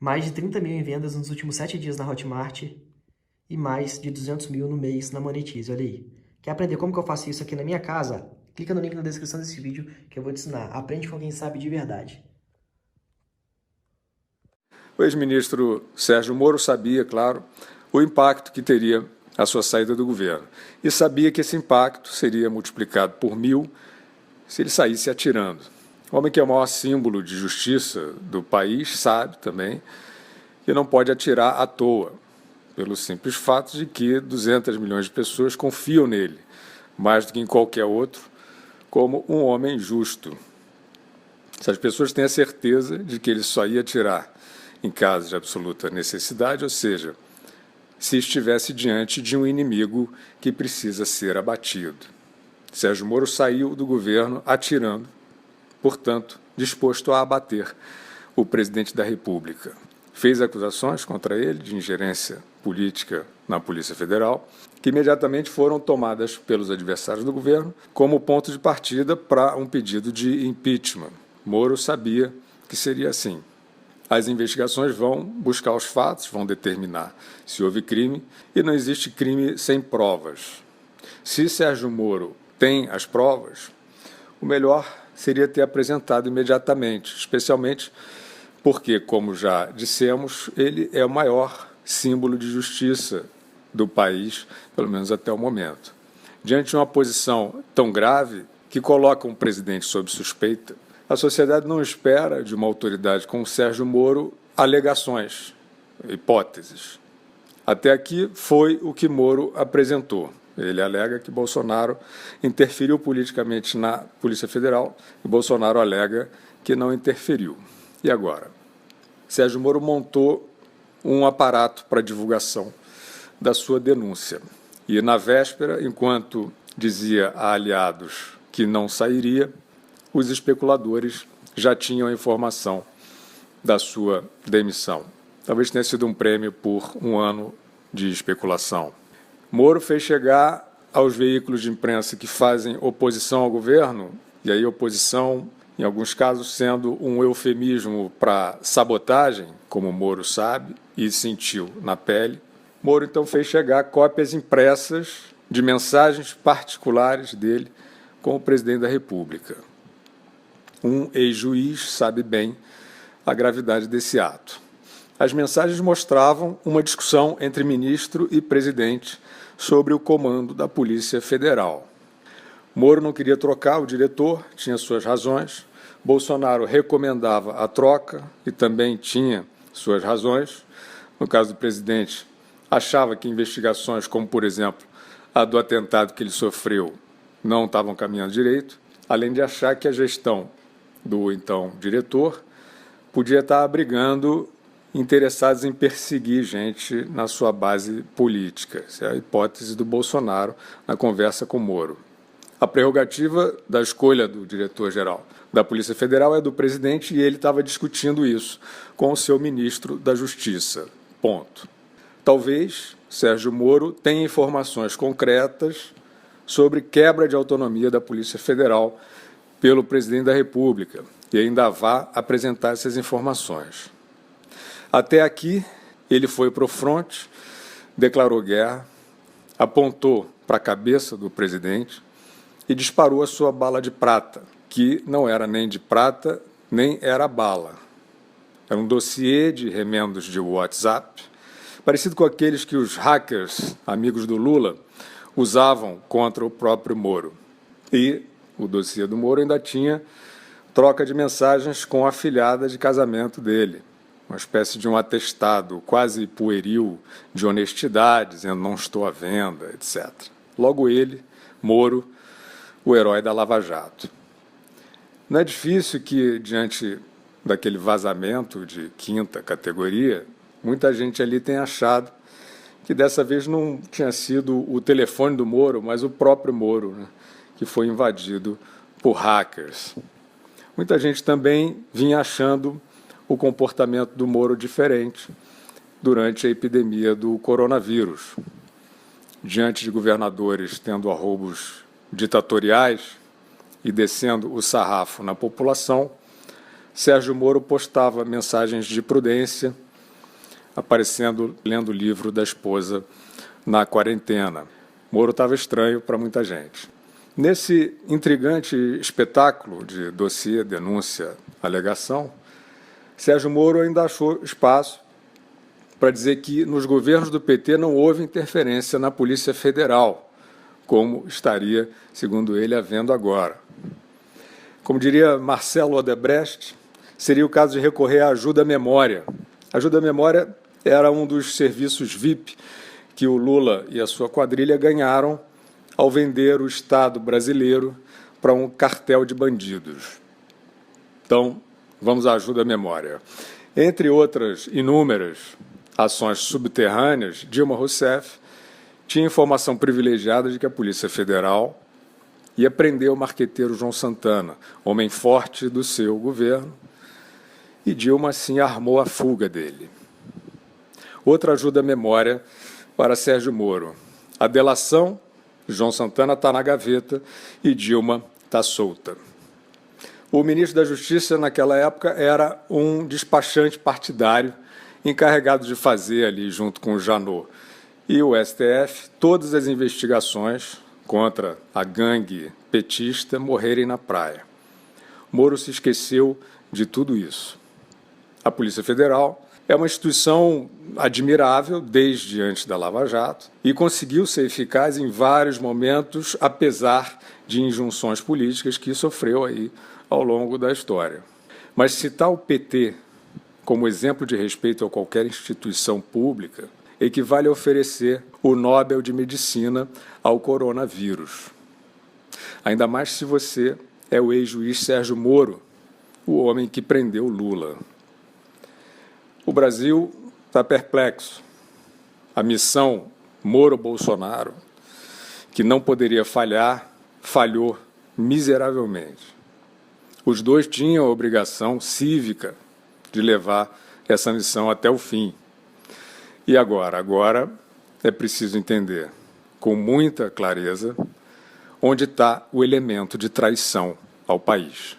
mais de 30 mil em vendas nos últimos 7 dias na Hotmart e mais de 200 mil no mês na Monetize, olha aí. Quer aprender como que eu faço isso aqui na minha casa? Clica no link na descrição desse vídeo que eu vou te ensinar. Aprende com quem sabe de verdade. O ex-ministro Sérgio Moro sabia, claro, o impacto que teria a sua saída do governo. E sabia que esse impacto seria multiplicado por 1000 se ele saísse atirando. O homem que é o maior símbolo de justiça do país sabe também que não pode atirar à toa, pelo simples fato de que 200 milhões de pessoas confiam nele, mais do que em qualquer outro, como um homem justo. Essas pessoas têm a certeza de que ele só ia atirar em caso de absoluta necessidade, ou seja, se estivesse diante de um inimigo que precisa ser abatido. Sérgio Moro saiu do governo atirando, portanto, disposto a abater o presidente da República. Fez acusações contra ele de ingerência política na Polícia Federal, que imediatamente foram tomadas pelos adversários do governo como ponto de partida para um pedido de impeachment. Moro sabia que seria assim. As investigações vão buscar os fatos, vão determinar se houve crime, e não existe crime sem provas. Se Sérgio Moro tem as provas, o melhor seria ter apresentado imediatamente, especialmente porque, como já dissemos, ele é o maior símbolo de justiça do país, pelo menos até o momento. Diante de uma posição tão grave que coloca um presidente sob suspeita, a sociedade não espera de uma autoridade como Sérgio Moro alegações, hipóteses. Até aqui foi o que Moro apresentou. Ele alega que Bolsonaro interferiu politicamente na Polícia Federal e Bolsonaro alega que não interferiu. E agora? Sérgio Moro montou um aparato para divulgação da sua denúncia. E na véspera, enquanto dizia a aliados que não sairia, os especuladores já tinham a informação da sua demissão. Talvez tenha sido um prêmio por um ano de especulação. Moro fez chegar aos veículos de imprensa que fazem oposição ao governo, e aí oposição, em alguns casos, sendo um eufemismo para sabotagem, como Moro sabe e sentiu na pele. Moro, então, fez chegar cópias impressas de mensagens particulares dele com o presidente da República. Um ex-juiz sabe bem a gravidade desse ato. As mensagens mostravam uma discussão entre ministro e presidente sobre o comando da Polícia Federal. Moro não queria trocar o diretor, tinha suas razões. Bolsonaro recomendava a troca e também tinha suas razões. No caso do presidente, achava que investigações como, por exemplo, a do atentado que ele sofreu não estavam caminhando direito, além de achar que a gestão do então diretor podia estar abrigando interessados em perseguir gente na sua base política. Essa é a hipótese do Bolsonaro na conversa com Moro. A prerrogativa da escolha do diretor-geral da Polícia Federal é do presidente e ele estava discutindo isso com o seu ministro da Justiça. Ponto. Talvez Sérgio Moro tenha informações concretas sobre quebra de autonomia da Polícia Federal pelo presidente da República e ainda vá apresentar essas informações. Até aqui, ele foi para o fronte, declarou guerra, apontou para a cabeça do presidente e disparou a sua bala de prata, que não era nem de prata, nem era bala. Era um dossiê de remendos de WhatsApp, parecido com aqueles que os hackers, amigos do Lula, usavam contra o próprio Moro. E o dossiê do Moro ainda tinha troca de mensagens com a afilhada de casamento dele, uma espécie de um atestado quase pueril de honestidade, dizendo não estou à venda, etc. Logo ele, Moro, o herói da Lava Jato. Não é difícil que, diante daquele vazamento de quinta categoria, muita gente ali tenha achado que dessa vez não tinha sido o telefone do Moro, mas o próprio Moro, né, que foi invadido por hackers. Muita gente também vinha achando o comportamento do Moro diferente durante a epidemia do coronavírus. Diante de governadores tendo arroubos ditatoriais e descendo o sarrafo na população, Sérgio Moro postava mensagens de prudência, aparecendo lendo o livro da esposa na quarentena. Moro estava estranho para muita gente. Nesse intrigante espetáculo de dossiê, denúncia, alegação, Sérgio Moro ainda achou espaço para dizer que nos governos do PT não houve interferência na Polícia Federal, como estaria, segundo ele, havendo agora. Como diria Marcelo Odebrecht, seria o caso de recorrer à ajuda à memória. A ajuda à memória era um dos serviços VIP que o Lula e a sua quadrilha ganharam ao vender o Estado brasileiro para um cartel de bandidos. Então, vamos à ajuda à memória. Entre outras inúmeras ações subterrâneas, Dilma Rousseff tinha informação privilegiada de que a Polícia Federal ia prender o marqueteiro João Santana, homem forte do seu governo, e Dilma, assim, armou a fuga dele. Outra ajuda à memória para Sérgio Moro. A delação, João Santana está na gaveta e Dilma está solta. O ministro da Justiça, naquela época, era um despachante partidário encarregado de fazer ali, junto com o Janot e o STF, todas as investigações contra a gangue petista morrerem na praia. Moro se esqueceu de tudo isso. A Polícia Federal é uma instituição admirável desde antes da Lava Jato e conseguiu ser eficaz em vários momentos, apesar de injunções políticas que sofreu aí ao longo da história. Mas citar o PT como exemplo de respeito a qualquer instituição pública equivale a oferecer o Nobel de Medicina ao coronavírus. Ainda mais se você é o ex-juiz Sérgio Moro, o homem que prendeu Lula. O Brasil está perplexo. A missão Moro-Bolsonaro, que não poderia falhar, falhou miseravelmente. Os dois tinham a obrigação cívica de levar essa missão até o fim. E agora? Agora é preciso entender, com muita clareza, onde está o elemento de traição ao país.